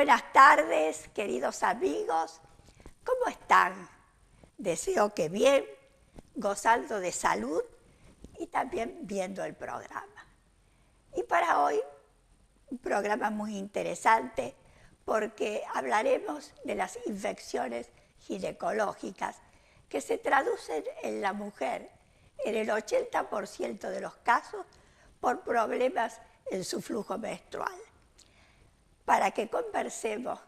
buenas tardes, queridos amigos. ¿Cómo están? Deseo que bien, gozando de salud y también viendo el programa. Y para hoy, un programa muy interesante porque hablaremos de las infecciones ginecológicas que se traducen en la mujer en el 80% de los casos por problemas en su flujo menstrual. Para que conversemos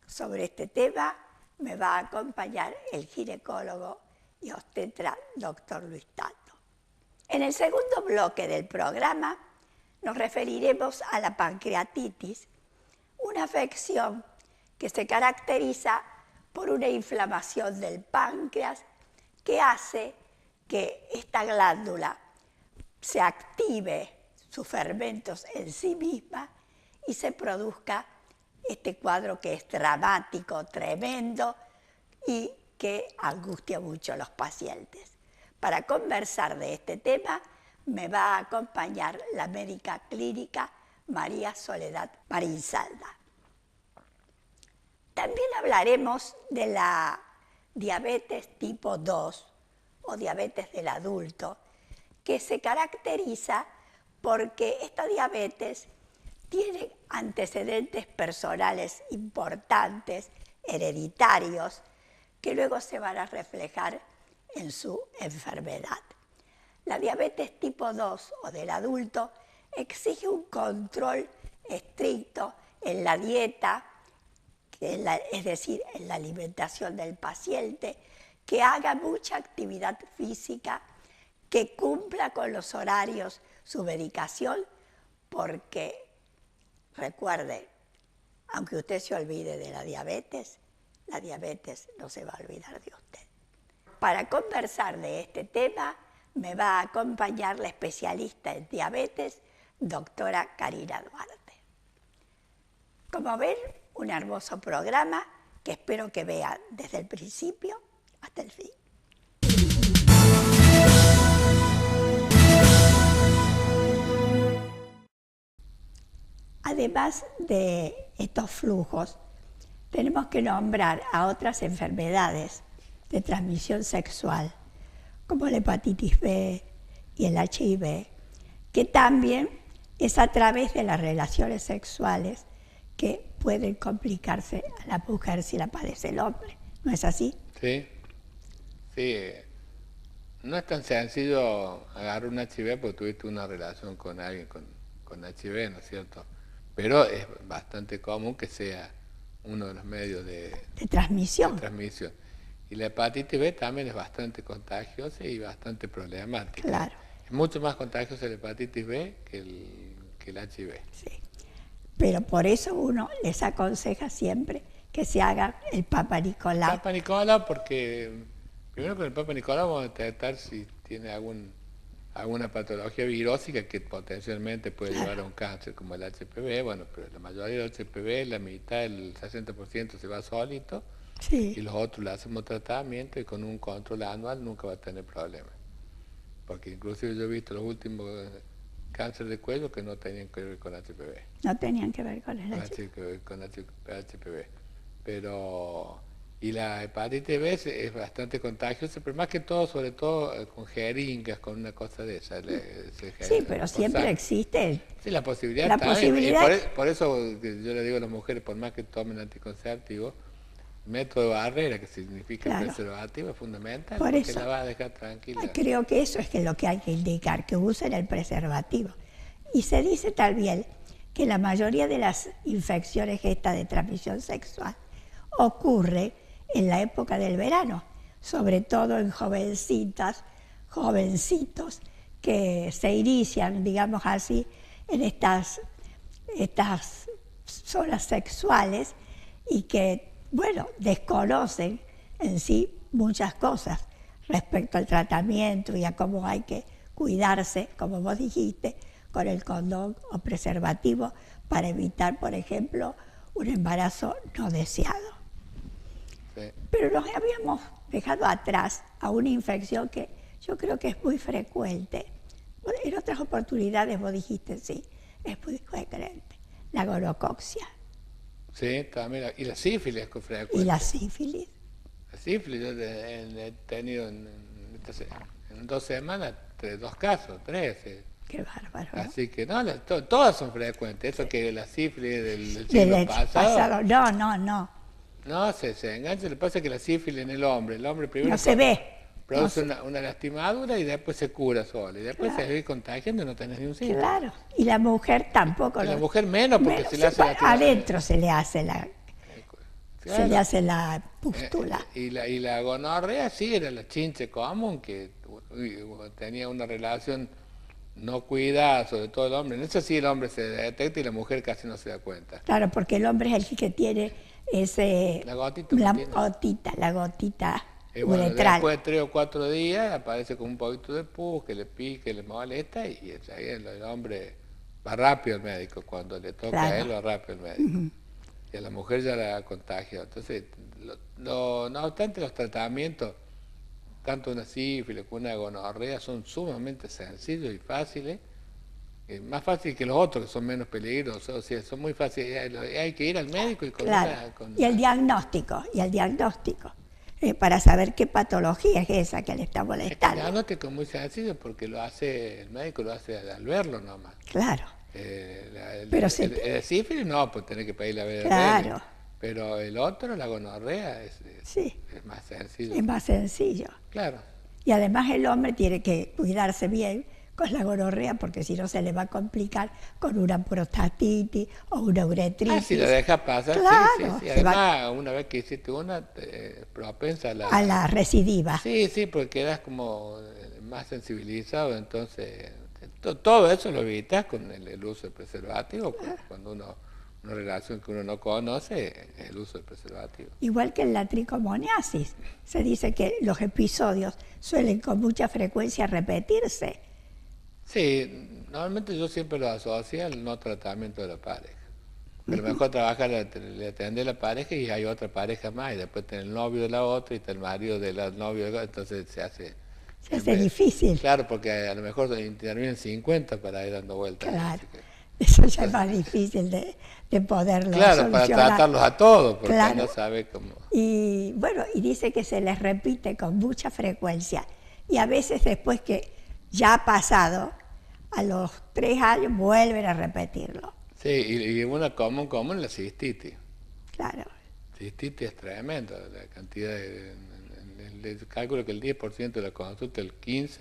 sobre este tema, me va a acompañar el ginecólogo y obstetra Dr. Luis Tato. En el segundo bloque del programa nos referiremos a la pancreatitis, una afección que se caracteriza por una inflamación del páncreas que hace que esta glándula se active sus fermentos en sí misma y se produzca este cuadro que es dramático, tremendo y que angustia mucho a los pacientes. Para conversar de este tema me va a acompañar la médica clínica María Soledad Marinsalda. También hablaremos de la diabetes tipo 2 o diabetes del adulto, que se caracteriza porque esta diabetes tiene antecedentes personales importantes, hereditarios, que luego se van a reflejar en su enfermedad. La diabetes tipo 2 o del adulto exige un control estricto en la dieta, es decir, en la alimentación del paciente, que haga mucha actividad física, que cumpla con los horarios su medicación, porque recuerde, aunque usted se olvide de la diabetes no se va a olvidar de usted. Para conversar de este tema me va a acompañar la especialista en diabetes, doctora Karina Duarte. Como ven, un hermoso programa que espero que vean desde el principio hasta el fin. Además de estos flujos, tenemos que nombrar a otras enfermedades de transmisión sexual, como la hepatitis B y el HIV, que también es a través de las relaciones sexuales que pueden complicarse a la mujer si la padece el hombre. ¿No es así? Sí. No es tan sencillo agarrar un HIV porque tuviste una relación con alguien con HIV, ¿no es cierto? Pero es bastante común que sea uno de los medios de transmisión. Y la hepatitis B también es bastante contagiosa y bastante problemática. Claro. Es mucho más contagiosa la hepatitis B que el HIV. Sí. Pero por eso uno les aconseja siempre que se haga el Papa Nicolau. Papa Nicolau, porque primero con el Papa Nicolau vamos a detectar si tiene alguna patología virósica que potencialmente puede llevar a un cáncer como el HPV. Bueno, pero la mayoría del HPV, la mitad, el 60% se va solito. Sí. Y los otros le hacemos tratamiento y con un control anual nunca va a tener problemas. Porque inclusive yo he visto los últimos cánceres de cuello que no tenían que ver con HPV. No tenían que ver con el HPV. Con HPV. Pero, y la hepatitis B es bastante contagiosa, pero más que todo, sobre todo con jeringas, con una cosa de esa. Sí, pero siempre existe. Sí, la posibilidad. Y por eso yo le digo a las mujeres, por más que tomen anticonceptivos, método de barrera, que significa preservativo, es fundamental, por porque eso, la va a dejar tranquila. Creo que eso es lo que hay que indicar, que usen el preservativo. Y se dice también que la mayoría de las infecciones estas de transmisión sexual ocurre en la época del verano, sobre todo en jovencitas, jovencitos que se inician, digamos así, en estas zonas sexuales y que, bueno, desconocen en sí muchas cosas respecto al tratamiento y a cómo hay que cuidarse, como vos dijiste, con el condón o preservativo para evitar, por ejemplo, un embarazo no deseado. Sí. Pero nos habíamos dejado atrás a una infección que yo creo que es muy frecuente. En otras oportunidades vos dijiste, sí, es muy frecuente, la gonocoxia. Sí, también. Y la sífilis es frecuente. ¿Y la sífilis? La sífilis, yo he tenido en 2 semanas 2 casos, 3. Qué bárbaro. Así que no, todas son frecuentes. Eso que la sífilis del Del siglo pasado. No. No, se engancha. Lo que pasa es que la sífilis en el hombre primero No se ve. produce una lastimadura y después se cura sola. Y después se sigue contagiando y no tenés ni un síntoma. Claro. Y la mujer tampoco. Y la mujer menos porque se le hace adentro se le hace la... Claro. Se le hace la pústula. Y la gonorrea sí era la chinche común, que tenía una relación no cuidada, sobre todo el hombre. En eso sí el hombre se detecta y la mujer casi no se da cuenta. Claro, porque el hombre es el que tiene ese... La gotita. La gotita Bueno, uretral. después de 3 o 4 días aparece con un poquito de pus, que le pique, le molesta, y ahí el hombre va rápido al médico. Cuando le toca a él, va rápido al médico. Y a la mujer ya la contagia. Entonces, no obstante, los tratamientos, tanto una sífilis como una gonorrea, son sumamente sencillos y fáciles, más fáciles que los otros, que son menos peligrosos. O sea, son muy fáciles. Hay que ir al médico y Y el diagnóstico, para saber qué patología es esa que le está molestando. El diagnóstico es muy sencillo porque el médico lo hace al verlo nomás. Claro. El sífilis no, pues tenés que pedirle a ver. Claro. Pero el otro, la gonorrea, es más sencillo. Es más sencillo. Claro. Y además el hombre tiene que cuidarse bien con la gonorrea porque si no se le va a complicar con una prostatitis o una uretritis. Si lo deja pasar, claro, sí. Además, una vez que hiciste una, propensa a la recidiva. Sí, porque quedas como más sensibilizado, entonces todo eso lo evitas con el uso del preservativo, cuando una relación que uno no conoce, el uso del preservativo. Igual que en la tricomoniasis, se dice que los episodios suelen con mucha frecuencia repetirse. Sí, normalmente yo siempre lo asocio al no tratamiento de la pareja. A lo mejor trabaja, le atiende la pareja y hay otra pareja más, y después tiene el novio de la otra y está el marido del novio de la otra, entonces se hace difícil. Claro, porque a lo mejor intervienen 50 para ir dando vueltas. Claro, eso ya es más difícil de poderlo solucionar. Para tratarlos a todos, porque no sabe cómo. Y bueno, y dice que se les repite con mucha frecuencia, y a veces después que ya ha pasado, a los 3 años vuelven a repetirlo. Sí, y una común la cistitis. Claro. Cistitis es tremenda, la cantidad cálculo que el 10% de la consulta, el 15%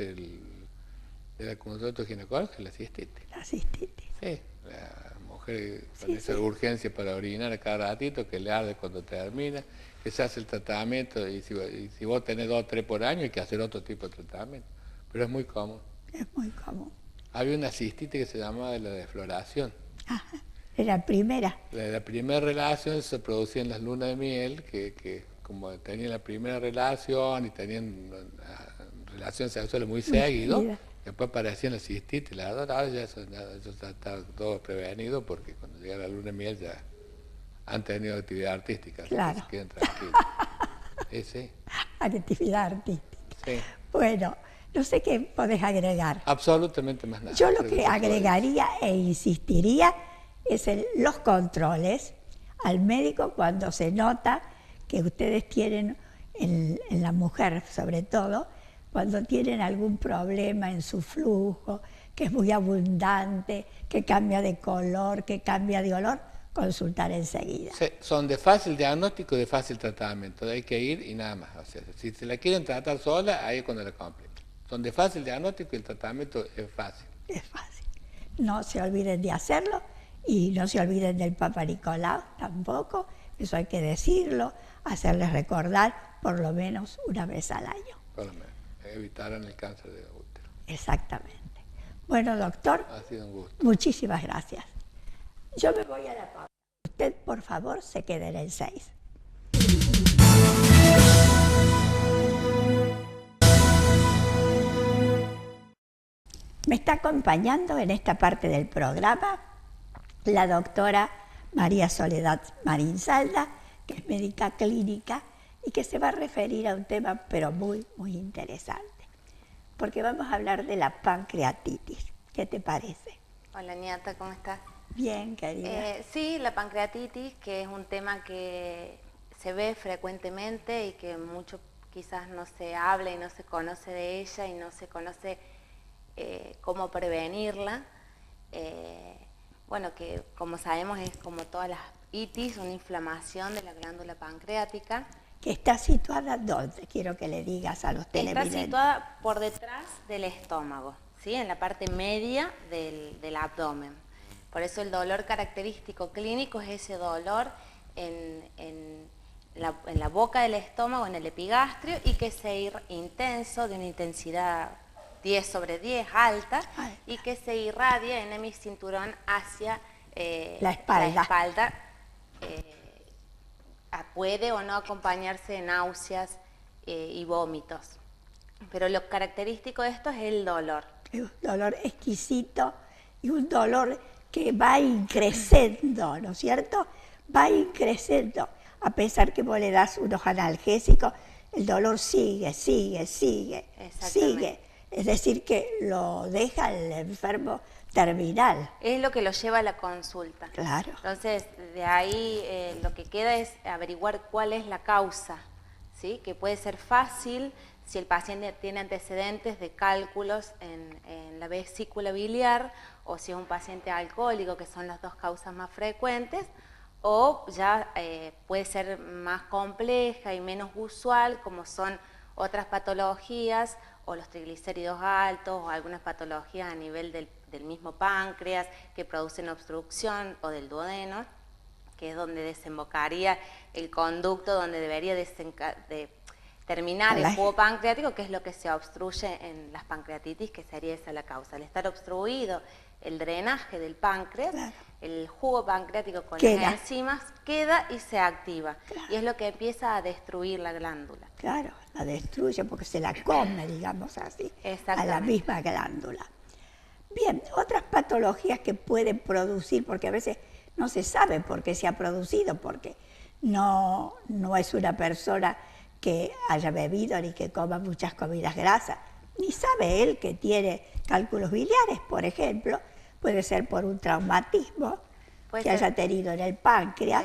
de la consulta ginecológica es la cistitis. La cistitis. Sí, la mujer con esa urgencia para orinar a cada ratito, que le arde cuando termina, que se hace el tratamiento, y si vos tenés 2 o 3 por año hay que hacer otro tipo de tratamiento. Pero es muy común. Es muy común. Había una cistitis que se llamaba la defloración. Ajá, era primera. La primera relación se producía en las lunas de miel, que como tenían la primera relación y tenían relaciones sexuales muy seguido, después aparecían las cistitis, ahora ya eso está todo prevenido porque cuando llega la luna de miel ya han tenido actividad artística, claro. Así que se queden tranquilos. Sí. Actividad artística. Sí. Bueno, no sé qué podés agregar. Absolutamente más nada. Yo lo que agregaría e insistiría es en los controles al médico cuando se nota que ustedes tienen, en la mujer sobre todo, cuando tienen algún problema en su flujo, que es muy abundante, que cambia de color, que cambia de olor, consultar enseguida. Sí, son de fácil diagnóstico y de fácil tratamiento, hay que ir y nada más. O sea, si se la quieren tratar sola, ahí es cuando la complican. Son de fácil diagnóstico y el tratamiento es fácil. Es fácil. No se olviden de hacerlo y no se olviden del Papa Nicolau tampoco, eso hay que decirlo, hacerles recordar por lo menos una vez al año. Por lo menos, evitarán el cáncer de útero. Exactamente. Bueno, doctor, ha sido un gusto. Muchísimas gracias. Yo me voy a la pausa. Usted, por favor, se quede en el 6. Me está acompañando en esta parte del programa la doctora María Soledad Marinsalda, que es médica clínica y que se va a referir a un tema pero muy, muy interesante, porque vamos a hablar de la pancreatitis. ¿Qué te parece? Hola, Niata, ¿cómo estás? Bien, querida. Sí, la pancreatitis, que es un tema que se ve frecuentemente y que mucho quizás no se habla y no se conoce de ella y no se conoce cómo prevenirla. Bueno, que como sabemos es como todas las itis, una inflamación de la glándula pancreática. ¿Que está situada dónde? Quiero que le digas a los televidentes. Está situada por detrás del estómago, ¿sí? En la parte media del abdomen. Por eso el dolor característico clínico es ese dolor en la boca del estómago, en el epigastrio, y que se intenso, de una intensidad 10/10, alta, y que se irradia en hemicinturón hacia la espalda. Puede o no acompañarse de náuseas y vómitos. Pero lo característico de esto es el dolor. Es un dolor exquisito y un dolor que va increciendo, ¿no es cierto? Va increciendo. A pesar que vos le das unos analgésicos, el dolor sigue. Es decir, que lo deja el enfermo terminal. Es lo que lo lleva a la consulta. Claro. Entonces, de ahí lo que queda es averiguar cuál es la causa, ¿sí? Que puede ser fácil si el paciente tiene antecedentes de cálculos en la vesícula biliar, o si es un paciente alcohólico, que son las dos causas más frecuentes, o ya puede ser más compleja y menos usual, como son otras patologías, o los triglicéridos altos, o algunas patologías a nivel del mismo páncreas que producen obstrucción, o del duodeno, que es donde desembocaría el conducto donde debería terminar el jugo pancreático, que es lo que se obstruye en las pancreatitis, que sería esa la causa. Al estar obstruido el drenaje del páncreas, claro, el jugo pancreático con las enzimas queda y se activa. Claro. Y es lo que empieza a destruir la glándula. Claro, la destruye porque se la come, digamos así, a la misma glándula. Bien, otras patologías que pueden producir, porque a veces no se sabe por qué se ha producido, porque no es una persona que haya bebido ni que coma muchas comidas grasas, ni sabe él que tiene cálculos biliares, por ejemplo, puede ser por un traumatismo que haya tenido en el páncreas,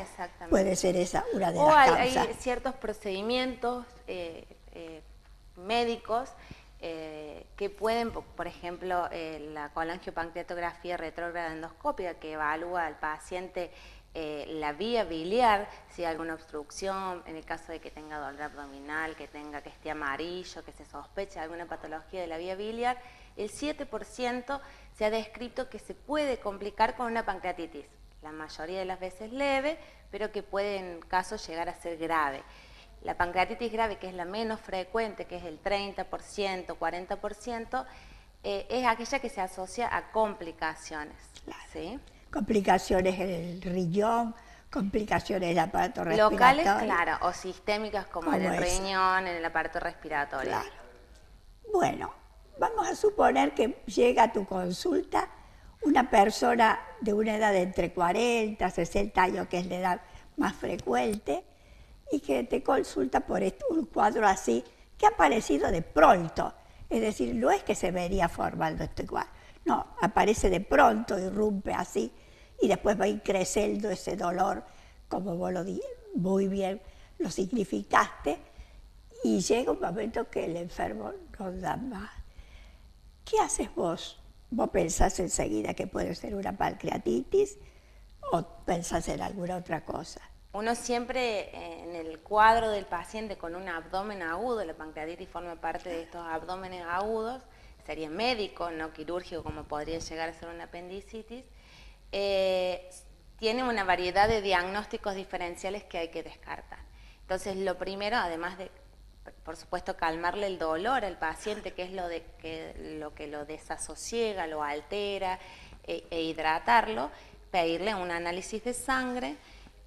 puede ser esa una de las causas. Hay ciertos procedimientos médicos que pueden, por ejemplo, la colangiopancreatografía retrógrada endoscópica, que evalúa al paciente la vía biliar, si hay alguna obstrucción, en el caso de que tenga dolor abdominal, que esté amarillo, que se sospeche alguna patología de la vía biliar, el 7% se ha descrito que se puede complicar con una pancreatitis, la mayoría de las veces leve, pero que puede en casos llegar a ser grave. La pancreatitis grave, que es la menos frecuente, que es el 30%, 40%, es aquella que se asocia a complicaciones. Claro. ¿Sí? Complicaciones en el riñón, complicaciones en el aparato respiratorio. Locales, claro, o sistémicas como en el riñón, en el aparato respiratorio. Claro. Bueno, vamos a suponer que llega a tu consulta una persona de una edad de entre 40 y 60 años, que es la edad más frecuente, y que te consulta por un cuadro así, que ha aparecido de pronto. Es decir, no es que se venía formando este cuadro, no, aparece de pronto, irrumpe así, y después va creciendo ese dolor, como vos muy bien lo significaste, y llega un momento que el enfermo no da más. ¿Qué haces vos? ¿Vos pensás enseguida que puede ser una pancreatitis o pensás en alguna otra cosa? Uno siempre en el cuadro del paciente con un abdomen agudo, la pancreatitis forma parte de estos abdómenes agudos, sería médico, no quirúrgico como podría llegar a ser una apendicitis, tiene una variedad de diagnósticos diferenciales que hay que descartar. Entonces lo primero, además de, por supuesto, calmarle el dolor al paciente, que es lo que lo desasosiega, lo altera, e hidratarlo, pedirle un análisis de sangre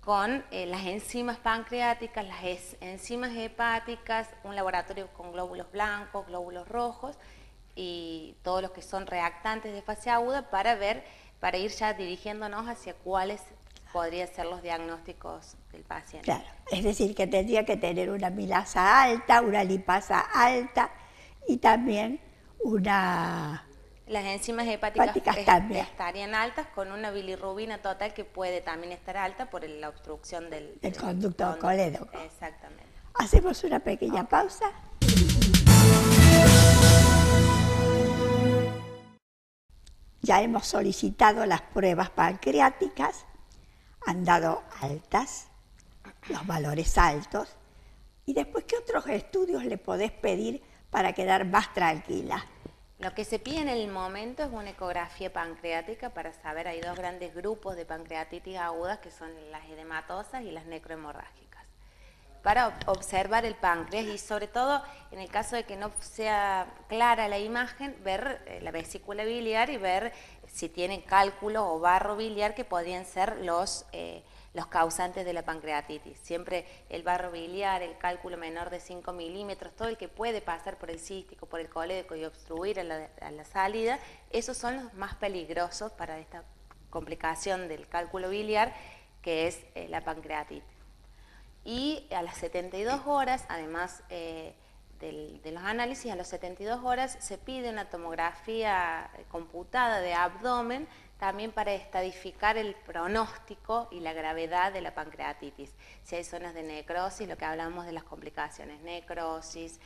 con las enzimas pancreáticas, las enzimas hepáticas, un laboratorio con glóbulos blancos, glóbulos rojos y todos los que son reactantes de fase aguda para ir ya dirigiéndonos hacia cuáles podrían ser los diagnósticos del paciente. Claro, es decir, que tendría que tener una amilasa alta, una lipasa alta y también una Las enzimas hepáticas también. estarían altas con una bilirrubina total que puede también estar alta por la obstrucción del conducto colédoco. Exactamente. Hacemos una pequeña pausa. Ya hemos solicitado las pruebas pancreáticas, han dado altas, los valores altos. ¿Y después qué otros estudios le podés pedir para quedar más tranquila? Lo que se pide en el momento es una ecografía pancreática para saber, hay dos grandes grupos de pancreatitis agudas que son las edematosas y las necrohemorrágicas. Para observar el páncreas y sobre todo en el caso de que no sea clara la imagen, ver la vesícula biliar y ver si tiene cálculo o barro biliar que podrían ser los causantes de la pancreatitis. Siempre el barro biliar, el cálculo menor de 5 milímetros, todo el que puede pasar por el cístico, por el colédoco y obstruir a la salida, esos son los más peligrosos para esta complicación del cálculo biliar que es la pancreatitis. Y a las 72 horas, además de los análisis, a las 72 horas se pide una tomografía computada de abdomen también para estadificar el pronóstico y la gravedad de la pancreatitis. Si hay zonas de necrosis, lo que hablamos de las complicaciones, necrosis,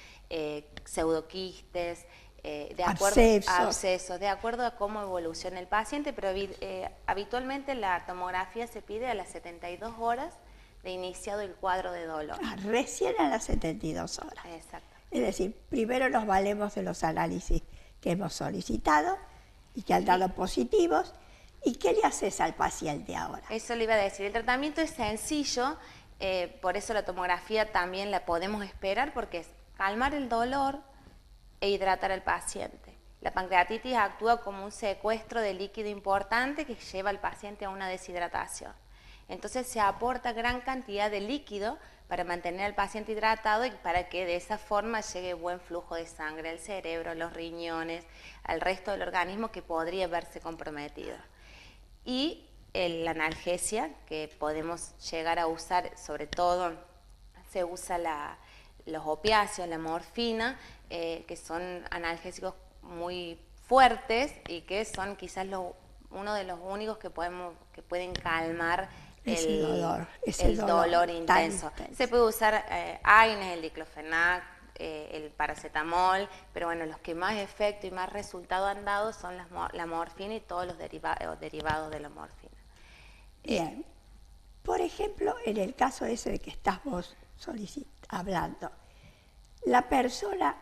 pseudoquistes, abscesos, de acuerdo a cómo evoluciona el paciente, pero habitualmente la tomografía se pide a las 72 horas de iniciado el cuadro de dolor. Recién a las 72 horas. Exacto. Es decir, primero nos valemos de los análisis que hemos solicitado y que han dado positivos. ¿Y qué le haces al paciente ahora? Eso le iba a decir. El tratamiento es sencillo, por eso la tomografía también la podemos esperar, porque es calmar el dolor e hidratar al paciente. La pancreatitis actúa como un secuestro de líquido importante que lleva al paciente a una deshidratación. Entonces se aporta gran cantidad de líquido para mantener al paciente hidratado y para que de esa forma llegue buen flujo de sangre al cerebro, a los riñones, al resto del organismo que podría verse comprometido. Y la analgesia, que podemos llegar a usar, sobre todo se usa los opiáceos, la morfina, que son analgésicos muy fuertes y que son quizás uno de los únicos que pueden calmar el dolor intenso. Se puede usar AINES, el diclofenac, el paracetamol, pero bueno, los que más efecto y más resultado han dado son la morfina y todos los derivados de la morfina. Bien. Por ejemplo, en el caso ese de que estás vos hablando, la persona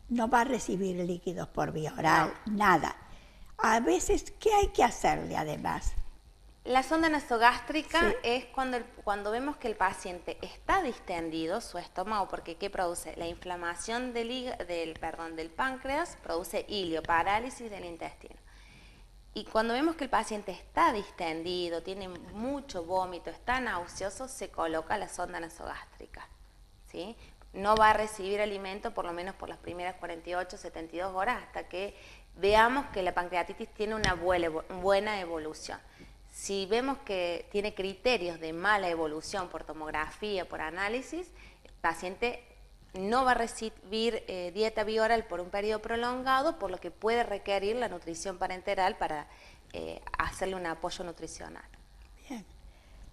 no va a recibir líquidos por vía oral, nada. A veces, ¿qué hay que hacerle además? La sonda nasogástrica es cuando vemos que el paciente está distendido, su estómago, porque ¿qué produce? La inflamación del páncreas produce ilio, parálisis del intestino. Y cuando vemos que el paciente está distendido, tiene mucho vómito, está nauseoso, se coloca la sonda nasogástrica, ¿sí? No va a recibir alimento por lo menos por las primeras 48, 72 horas hasta que veamos que la pancreatitis tiene una buena evolución. Si vemos que tiene criterios de mala evolución por tomografía, por análisis, el paciente no va a recibir dieta bioral por un periodo prolongado, por lo que puede requerir la nutrición parenteral para hacerle un apoyo nutricional. Bien,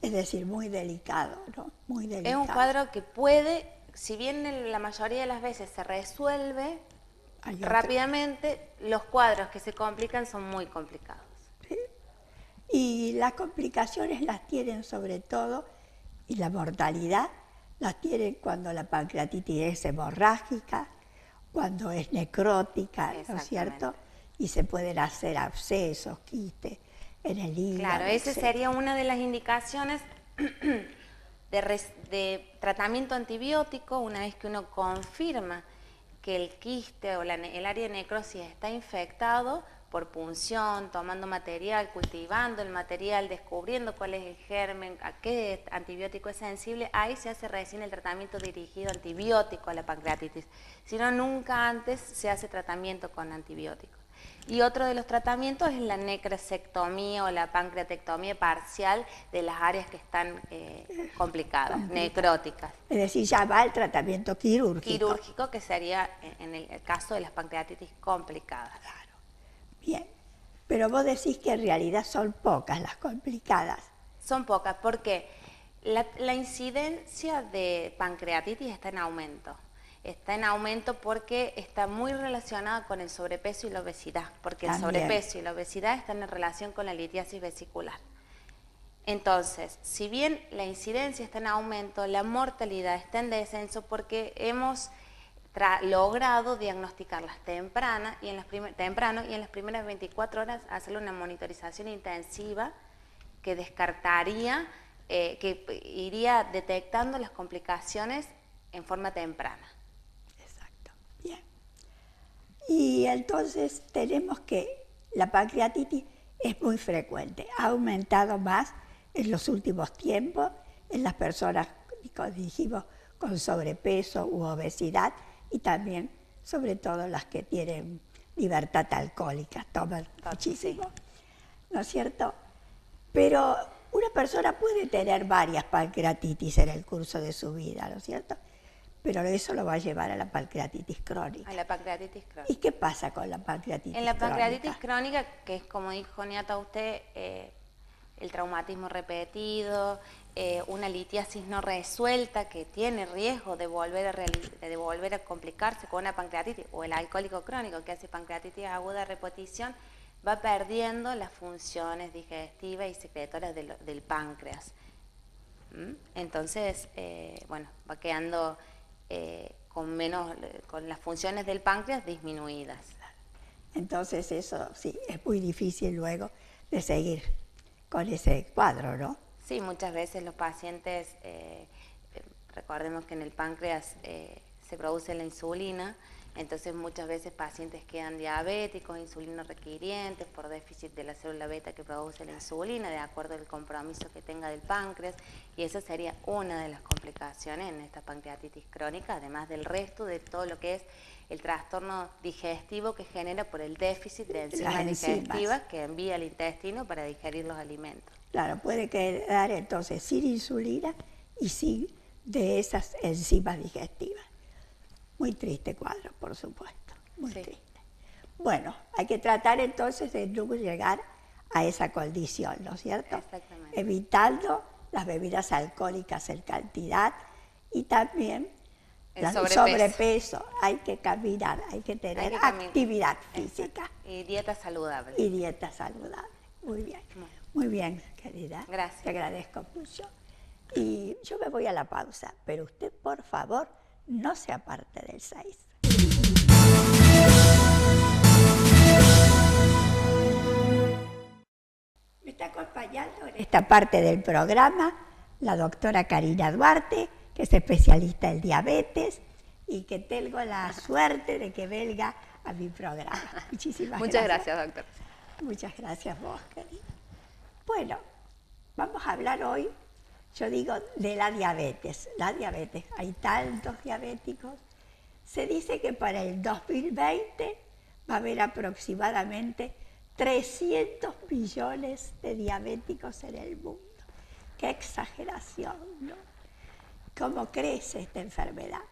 es decir, muy delicado, ¿no? Muy delicado. Es un cuadro que puede, si bien la mayoría de las veces se resuelve rápidamente, los cuadros que se complican son muy complicados. ¿Sí? Y las complicaciones las tienen sobre todo, y la mortalidad las tienen cuando la pancreatitis es hemorrágica, cuando es necrótica, ¿no es cierto? Y se pueden hacer abscesos, quistes en el hígado. Claro, esa sería una de las indicaciones de tratamiento antibiótico una vez que uno confirma que el quiste o el área de necrosis está infectado por punción, tomando material, cultivando el material, descubriendo cuál es el germen, a qué antibiótico es sensible, ahí se hace recién el tratamiento dirigido antibiótico a la pancreatitis. Si no, nunca antes se hace tratamiento con antibióticos. Y otro de los tratamientos es la necrosectomía o la pancreatectomía parcial de las áreas que están complicadas, necróticas. Es decir, ya va el tratamiento quirúrgico. Quirúrgico, que sería en el caso de las pancreatitis complicadas. Claro. Bien. Pero vos decís que en realidad son pocas las complicadas. Son pocas porque la incidencia de pancreatitis está en aumento. Está en aumento porque está muy relacionada con el sobrepeso y la obesidad, porque el sobrepeso y la obesidad están en relación con la litiasis vesicular. Entonces, si bien la incidencia está en aumento, la mortalidad está en descenso porque hemos logrado diagnosticarlas temprano y en las primeras 24 horas hacerle una monitorización intensiva que descartaría, que iría detectando las complicaciones en forma temprana. Exacto, bien. Y entonces tenemos que la pancreatitis es muy frecuente, ha aumentado más en los últimos tiempos en las personas, como dijimos, con sobrepeso u obesidad y también, sobre todo, las que tienen libertad alcohólica, toman muchísimo, sí. ¿No es cierto? Pero una persona puede tener varias pancreatitis en el curso de su vida, ¿no es cierto? Pero eso lo va a llevar a la pancreatitis crónica. A la pancreatitis crónica. ¿Y qué pasa con la pancreatitis crónica? En la pancreatitis crónica, que es como dijo Niata usted, el traumatismo repetido, una litiasis no resuelta que tiene riesgo de volver a complicarse con una pancreatitis, o el alcohólico crónico que hace pancreatitis aguda a repetición, va perdiendo las funciones digestivas y secretoras del páncreas. Entonces, bueno, va quedando con las funciones del páncreas disminuidas. Entonces eso sí, es muy difícil luego de seguir con ese cuadro, ¿no? Sí, muchas veces los pacientes, recordemos que en el páncreas se produce la insulina, entonces muchas veces pacientes quedan diabéticos, insulino requirientes por déficit de la célula beta que produce la insulina, de acuerdo al compromiso que tenga del páncreas, y esa sería una de las complicaciones en esta pancreatitis crónica, además del resto de todo lo que es el trastorno digestivo que genera por el déficit de enzimas digestivas que envía al intestino para digerir los alimentos. Claro, puede quedar entonces sin insulina y sin de esas enzimas digestivas. Muy triste cuadro, por supuesto, muy triste. Bueno, hay que tratar entonces de no llegar a esa condición, ¿no es cierto? Exactamente. Evitando las bebidas alcohólicas en cantidad y también el sobrepeso. Hay que caminar, hay que tener actividad física. Y dieta saludable. Y dieta saludable, muy bien. Muy bien, querida. Gracias. Te agradezco mucho. Y yo me voy a la pausa, pero usted, por favor, no se aparte del 6. Me está acompañando en esta parte del programa la doctora Karina Duarte, que es especialista en diabetes y que tengo la suerte de que venga a mi programa. Muchísimas gracias. Muchas gracias, doctor. Muchas gracias vos, querida. Bueno, vamos a hablar hoy, yo digo, de la diabetes. La diabetes, hay tantos diabéticos. Se dice que para el 2020 va a haber aproximadamente 300 millones de diabéticos en el mundo. ¡Qué exageración!, ¿no? ¿Cómo crece esta enfermedad?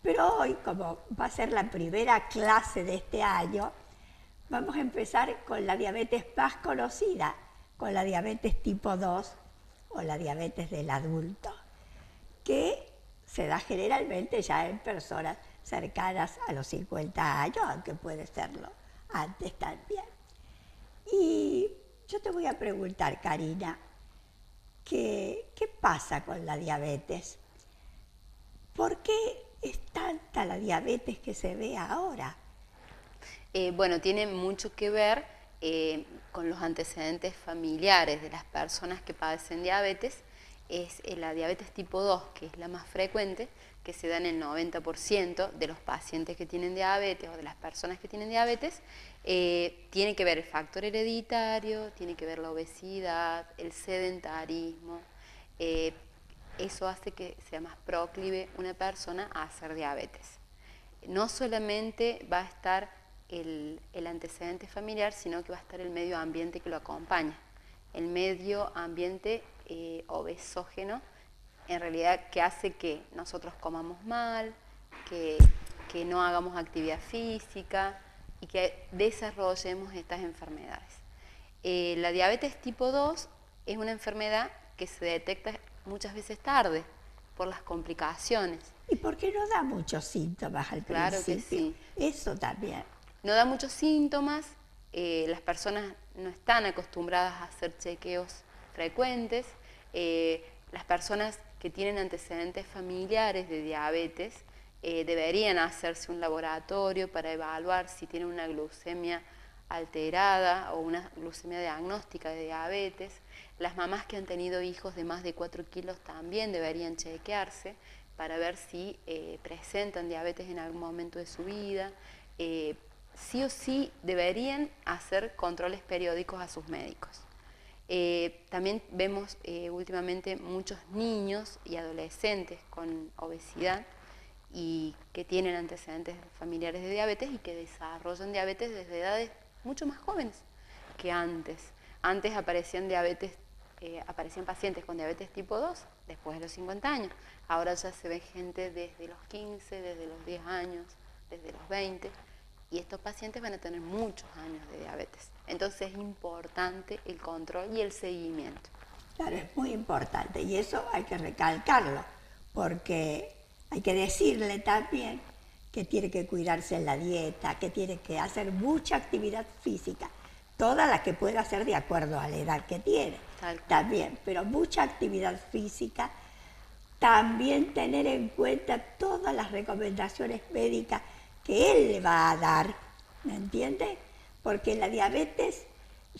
Pero hoy, como va a ser la primera clase de este año, vamos a empezar con la diabetes más conocida, con la diabetes tipo 2 o la diabetes del adulto, que se da generalmente ya en personas cercanas a los 50 años, aunque puede serlo antes también. Y yo te voy a preguntar, Karina, ¿qué pasa con la diabetes? ¿Por qué es tanta la diabetes que se ve ahora? Bueno, tiene mucho que ver con los antecedentes familiares de las personas que padecen diabetes. Es la diabetes tipo 2, que es la más frecuente, que se da en el 90% de los pacientes que tienen diabetes o de las personas que tienen diabetes. Tiene que ver el factor hereditario, tiene que ver la obesidad, el sedentarismo. Eso hace que sea más proclive una persona a hacer diabetes. No solamente va a estar el antecedente familiar, sino que va a estar el medio ambiente que lo acompaña. El medio ambiente obesógeno, en realidad, que hace que nosotros comamos mal, que no hagamos actividad física y que desarrollemos estas enfermedades. La diabetes tipo 2 es una enfermedad que se detecta muchas veces tarde por las complicaciones. ¿Y por qué no da muchos síntomas al Claro que principio? sí. Eso también. No da muchos síntomas, las personas no están acostumbradas a hacer chequeos frecuentes, las personas que tienen antecedentes familiares de diabetes deberían hacerse un laboratorio para evaluar si tienen una glucemia alterada o una glucemia diagnóstica de diabetes. Las mamás que han tenido hijos de más de 4 kilos también deberían chequearse para ver si presentan diabetes en algún momento de su vida. Sí o sí deberían hacer controles periódicos a sus médicos. También vemos últimamente muchos niños y adolescentes con obesidad y que tienen antecedentes familiares de diabetes y que desarrollan diabetes desde edades mucho más jóvenes que antes. Antes aparecían pacientes con diabetes tipo 2 después de los 50 años. Ahora ya se ve gente desde los 15, desde los 10 años, desde los 20. Y estos pacientes van a tener muchos años de diabetes. Entonces es importante el control y el seguimiento. Claro, es muy importante y eso hay que recalcarlo, porque hay que decirle también que tiene que cuidarse en la dieta, que tiene que hacer mucha actividad física, toda la que pueda hacer de acuerdo a la edad que tiene, también, pero mucha actividad física, también tener en cuenta todas las recomendaciones médicas que él le va a dar, ¿me entiende? Porque la diabetes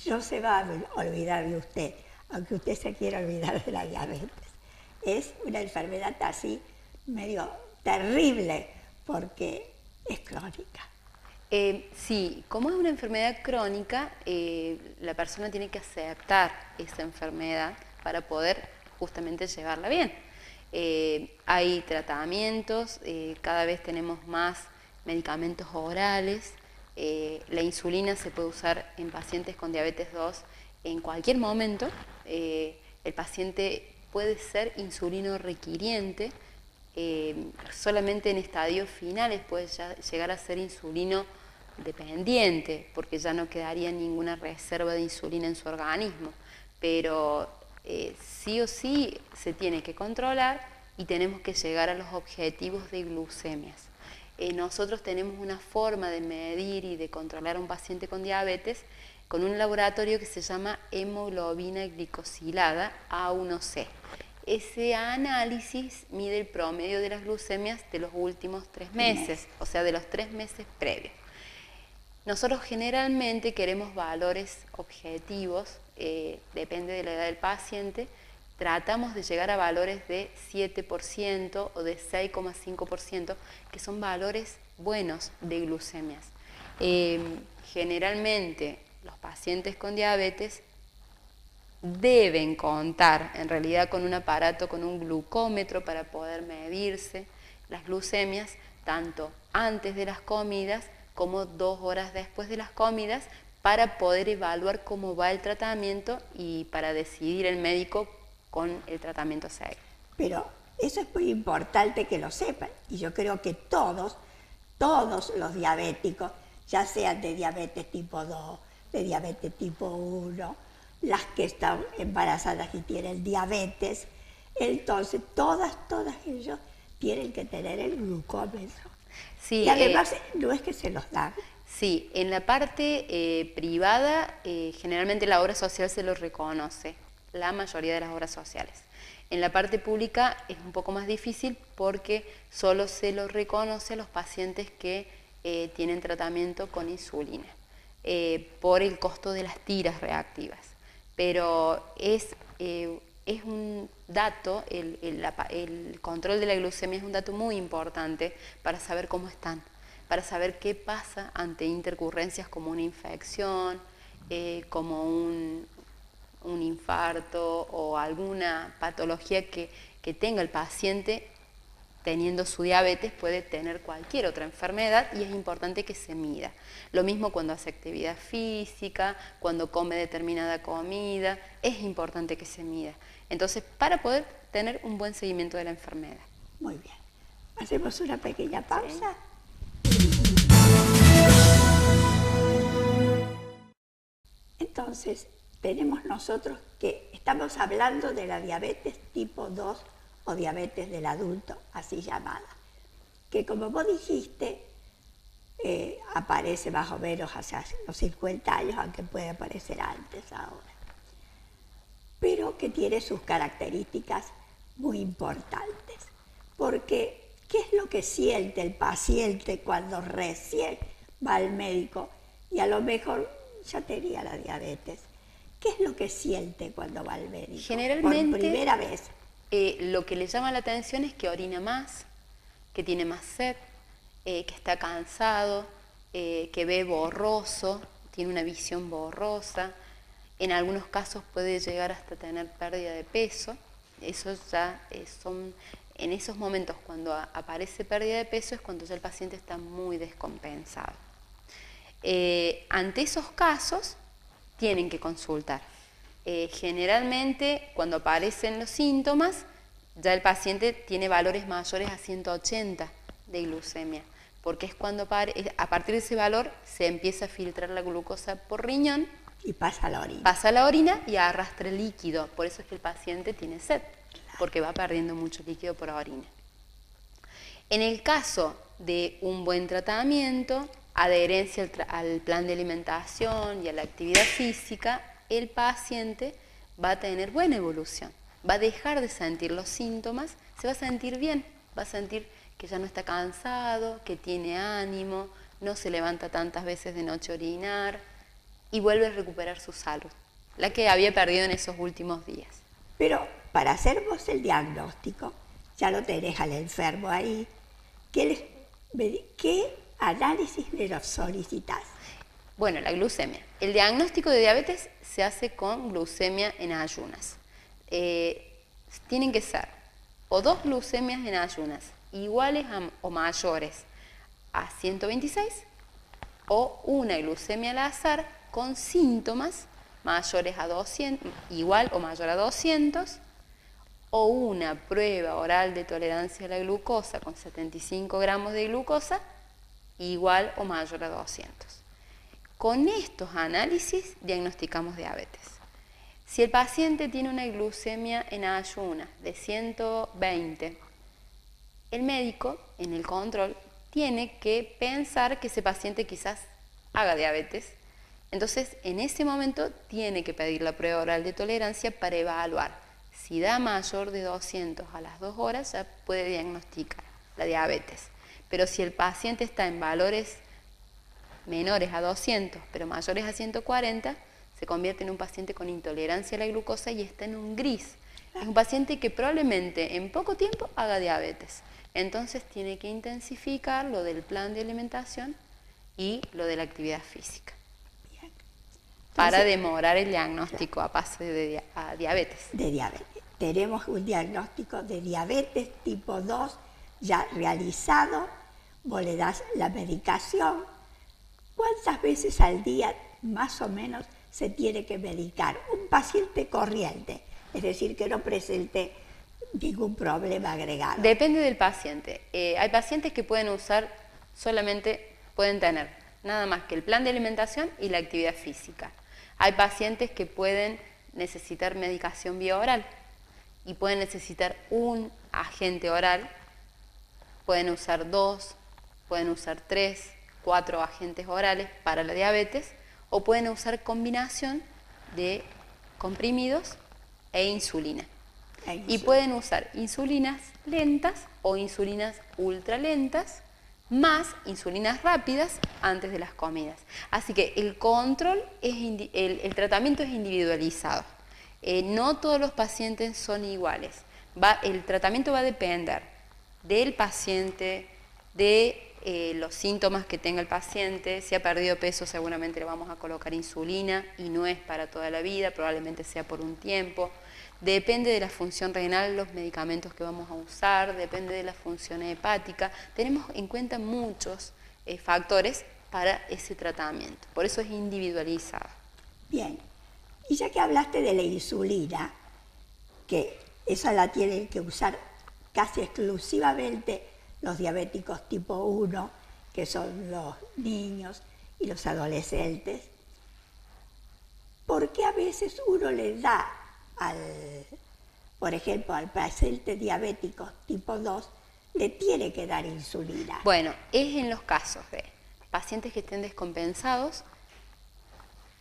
no se va a olvidar de usted, aunque usted se quiera olvidar de la diabetes. Es una enfermedad así medio terrible porque es crónica. Sí, como es una enfermedad crónica, la persona tiene que aceptar esa enfermedad para poder justamente llevarla bien. Hay tratamientos, cada vez tenemos más medicamentos orales, la insulina se puede usar en pacientes con diabetes 2 en cualquier momento, el paciente puede ser insulino requiriente, solamente en estadios finales puede llegar a ser insulino dependiente, porque ya no quedaría ninguna reserva de insulina en su organismo, pero sí o sí se tiene que controlar y tenemos que llegar a los objetivos de glucemias. Nosotros tenemos una forma de medir y de controlar a un paciente con diabetes con un laboratorio que se llama hemoglobina glicosilada A1C. Ese análisis mide el promedio de las glucemias de los últimos 3 meses, o sea, de los 3 meses previos. Nosotros generalmente queremos valores objetivos, depende de la edad del paciente, tratamos de llegar a valores de 7% o de 6,5%, que son valores buenos de glucemias. Generalmente los pacientes con diabetes deben contar en realidad con un aparato, con un glucómetro para poder medirse las glucemias, tanto antes de las comidas como 2 horas después de las comidas, para poder evaluar cómo va el tratamiento y para decidir el médico con el tratamiento a seguir. Pero eso es muy importante que lo sepan, y yo creo que todos los diabéticos, ya sean de diabetes tipo 2, de diabetes tipo 1, las que están embarazadas y tienen diabetes, entonces todas ellos tienen que tener el glucómetro. Sí, y además no es que se los dan. Sí, en la parte privada generalmente la obra social se lo reconoce, la mayoría de las obras sociales. En la parte pública es un poco más difícil porque solo se lo reconoce a los pacientes que tienen tratamiento con insulina, por el costo de las tiras reactivas. Pero es un dato, el control de la glucemia es un dato muy importante para saber cómo están, para saber qué pasa ante intercurrencias como una infección, como un infarto o alguna patología que tenga el paciente. Teniendo su diabetes puede tener cualquier otra enfermedad y es importante que se mida. Lo mismo cuando hace actividad física, cuando come determinada comida, es importante que se mida. Entonces, para poder tener un buen seguimiento de la enfermedad. Muy bien. Hacemos una pequeña pausa. Sí. Entonces, tenemos nosotros que estamos hablando de la diabetes tipo 2 o diabetes del adulto, así llamada, que como vos dijiste, aparece más o menos hacia los 50 años, aunque puede aparecer antes ahora, pero que tiene sus características muy importantes, porque ¿qué es lo que siente el paciente cuando recién va al médico y a lo mejor ya tenía la diabetes? ¿Qué es lo que siente cuando va al médico? Generalmente, por primera vez. Lo que le llama la atención es que orina más, que tiene más sed, que está cansado, que ve borroso, tiene una visión borrosa. En algunos casos puede llegar hasta tener pérdida de peso. Eso ya son, en esos momentos cuando aparece pérdida de peso es cuando ya el paciente está muy descompensado. Ante esos casos tienen que consultar. Generalmente cuando aparecen los síntomas ya el paciente tiene valores mayores a 180 de glucemia, porque es cuando a partir de ese valor se empieza a filtrar la glucosa por riñón Y pasa a la orina. pasa a la orina y arrastra el líquido. Por eso es que el paciente tiene sed, porque va perdiendo mucho líquido por orina. En el caso de un buen tratamiento, adherencia al plan de alimentación y a la actividad física, el paciente va a tener buena evolución. Va a dejar de sentir los síntomas, se va a sentir bien, va a sentir que ya no está cansado, que tiene ánimo, no se levanta tantas veces de noche a orinar, y vuelve a recuperar su salud, la que había perdido en esos últimos días. Pero para hacer vos el diagnóstico, ya lo tenés al enfermo ahí, ¿qué análisis le solicitas? Bueno, la glucemia. El diagnóstico de diabetes se hace con glucemia en ayunas. Tienen que ser o 2 glucemias en ayunas iguales o mayores a 126 o una glucemia al azar con síntomas mayores a 200, igual o mayor a 200, o una prueba oral de tolerancia a la glucosa con 75 gramos de glucosa igual o mayor a 200. Con estos análisis diagnosticamos diabetes. Si el paciente tiene una glucemia en ayunas de 120, el médico en el control tiene que pensar que ese paciente quizás haga diabetes. Entonces, en ese momento tiene que pedir la prueba oral de tolerancia para evaluar. Si da mayor de 200 a las 2 horas, ya puede diagnosticar la diabetes. Pero si el paciente está en valores menores a 200, pero mayores a 140, se convierte en un paciente con intolerancia a la glucosa y está en un gris. Es un paciente que probablemente en poco tiempo haga diabetes. Entonces tiene que intensificar lo del plan de alimentación y lo de la actividad física. Bien. Para Entonces, demorar el diagnóstico a pase a diabetes. de diabetes. Tenemos un diagnóstico de diabetes tipo 2 ya realizado, vos le das la medicación. ¿Cuántas veces al día más o menos se tiene que medicar un paciente corriente? Es decir, que no presente ningún problema agregado. Depende del paciente. Hay pacientes que pueden tener nada más que el plan de alimentación y la actividad física. Hay pacientes que pueden necesitar medicación vía oral y pueden necesitar un agente oral. Pueden usar 2, pueden usar 3, 4 agentes orales para la diabetes, o pueden usar combinación de comprimidos e insulina. Y pueden usar insulinas lentas o insulinas ultralentas, más insulinas rápidas antes de las comidas. Así que el control, el tratamiento es individualizado. No todos los pacientes son iguales. El tratamiento va a depender del paciente, de los síntomas que tenga el paciente. Si ha perdido peso, seguramente le vamos a colocar insulina y no es para toda la vida, probablemente sea por un tiempo. Depende de la función renal, los medicamentos que vamos a usar, depende de la función hepática. Tenemos en cuenta muchos factores para ese tratamiento, por eso es individualizado. Bien, y ya que hablaste de la insulina, que esa la tienen que usar casi exclusivamente los diabéticos tipo 1, que son los niños y los adolescentes, veces uno le da, por ejemplo, al paciente diabético tipo 2, le tiene que dar insulina. Bueno, es en los casos de pacientes que estén descompensados,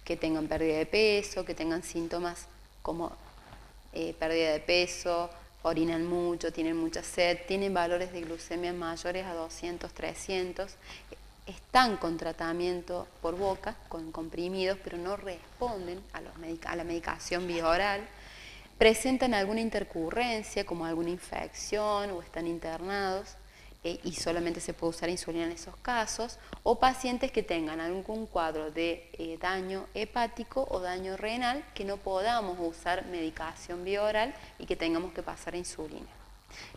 que tengan pérdida de peso, que tengan síntomas como pérdida de peso, orinan mucho, tienen mucha sed, tienen valores de glucemia mayores a 200, 300, están con tratamiento por boca, con comprimidos, pero no responden a la medicación vía oral, presentan alguna intercurrencia como alguna infección o están internados y solamente se puede usar insulina en esos casos, o pacientes que tengan algún cuadro de daño hepático o daño renal que no podamos usar medicación vía oral y que tengamos que pasar a insulina.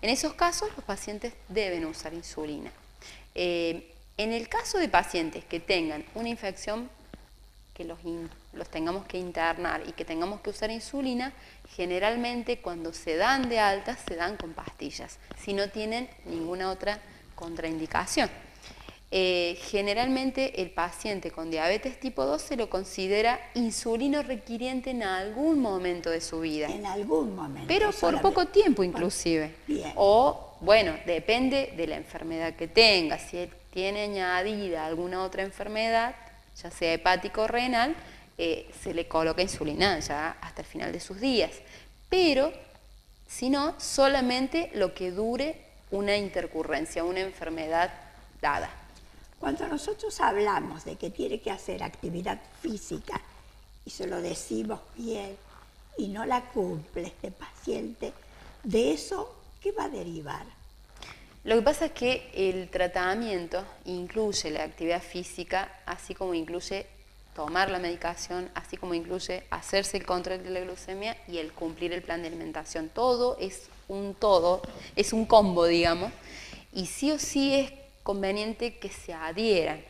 En esos casos los pacientes deben usar insulina. En el caso de pacientes que tengan una infección que los tengamos que internar y que tengamos que usar insulina, generalmente cuando se dan de alta se dan con pastillas, si no tienen ninguna otra contraindicación. Generalmente el paciente con diabetes tipo 2 se lo considera insulino requiriente en algún momento de su vida. En algún momento. Pero por poco tiempo inclusive. Bien. O, bueno, depende de la enfermedad que tenga. Si tiene añadida alguna otra enfermedad, ya sea hepático o renal, se le coloca insulina ya hasta el final de sus días. Pero, si no, solamente lo que dure una intercurrencia, una enfermedad dada. Cuando nosotros hablamos de que tiene que hacer actividad física y se lo decimos bien y no la cumple este paciente, ¿de eso qué va a derivar? Lo que pasa es que el tratamiento incluye la actividad física, así como incluye tomar la medicación, así como incluye hacerse el control de la glucemia y el cumplir el plan de alimentación. Todo, es un combo, digamos, y sí o sí es conveniente que se adhieran.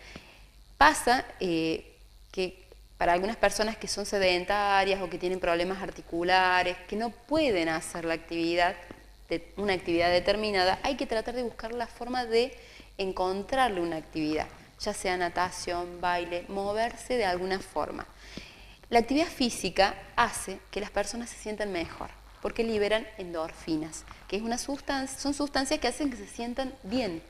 Pasa que para algunas personas que son sedentarias o que tienen problemas articulares, que no pueden hacer una actividad determinada, hay que tratar de buscar la forma de encontrarle una actividad, ya sea natación, baile, moverse de alguna forma. La actividad física hace que las personas se sientan mejor, porque liberan endorfinas, que son sustancias que hacen que se sientan bien.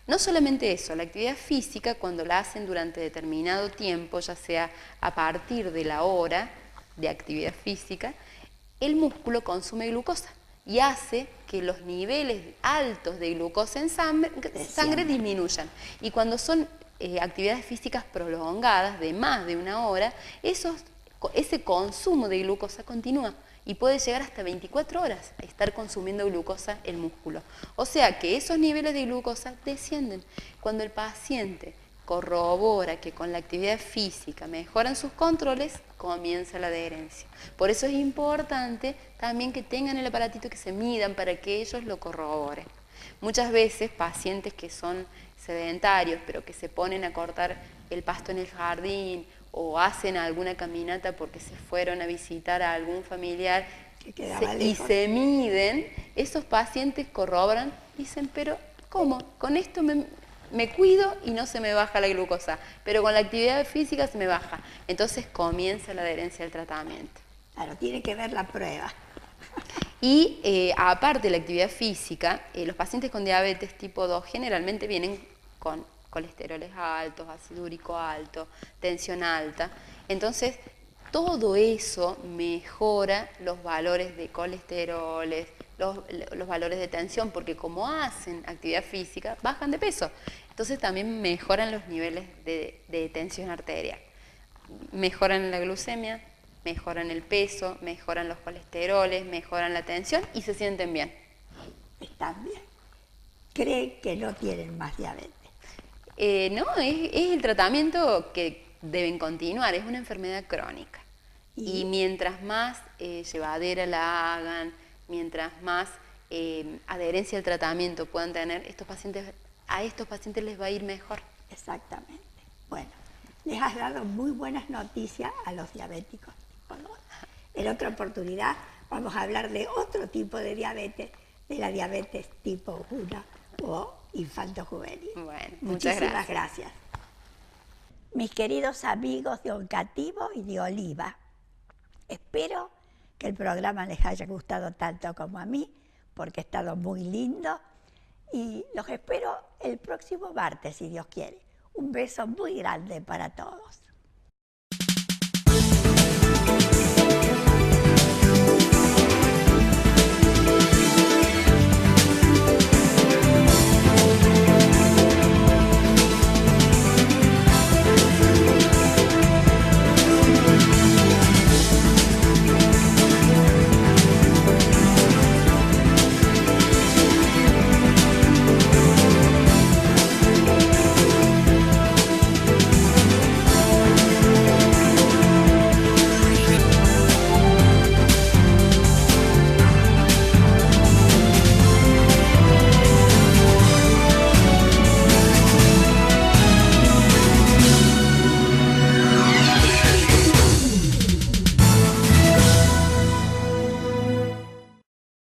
No solamente eso, la actividad física cuando la hacen durante determinado tiempo, ya sea a partir de la hora de actividad física, el músculo consume glucosa y hace que los niveles altos de glucosa en sangre disminuyan. Y cuando son actividades físicas prolongadas de más de una hora, ese consumo de glucosa continúa y puede llegar hasta 24 horas a estar consumiendo glucosa el músculo. O sea que esos niveles de glucosa descienden. Cuando el paciente corrobora que con la actividad física mejoran sus controles, comienza la adherencia. Por eso es importante también que tengan el aparatito, que se midan para que ellos lo corroboren. Muchas veces pacientes que son sedentarios, pero que se ponen a cortar el pasto en el jardín o hacen alguna caminata porque se fueron a visitar a algún familiar y se miden, esos pacientes corroboran, dicen, pero ¿cómo? Con esto me cuido y no se me baja la glucosa, pero con la actividad física se me baja. Entonces comienza la adherencia al tratamiento. Claro, tiene que ver la prueba. Y aparte de la actividad física, los pacientes con diabetes tipo 2 generalmente vienen con colesteroles altos, ácido úrico alto, tensión alta. Entonces, todo eso mejora los valores de colesteroles, los valores de tensión, porque como hacen actividad física, bajan de peso. Entonces también mejoran los niveles de tensión arterial. Mejoran la glucemia, mejoran el peso, mejoran los colesteroles, mejoran la tensión y se sienten bien. Están bien. Creen que no tienen más diabetes. No, es el tratamiento que deben continuar, es una enfermedad crónica. Y mientras más llevadera la hagan, mientras más adherencia al tratamiento puedan tener, a estos pacientes les va a ir mejor. Exactamente. Bueno, les has dado muy buenas noticias a los diabéticos tipo 2. En otra oportunidad vamos a hablar de otro tipo de diabetes, de la diabetes tipo 1 o infanto-juvenil. Bueno, muchísimas gracias. Mis queridos amigos de Oncativo y de Oliva, Espero que el programa les haya gustado tanto como a mí, porque ha estado muy lindo. Y los espero el próximo martes, si Dios quiere. Un beso muy grande para todos.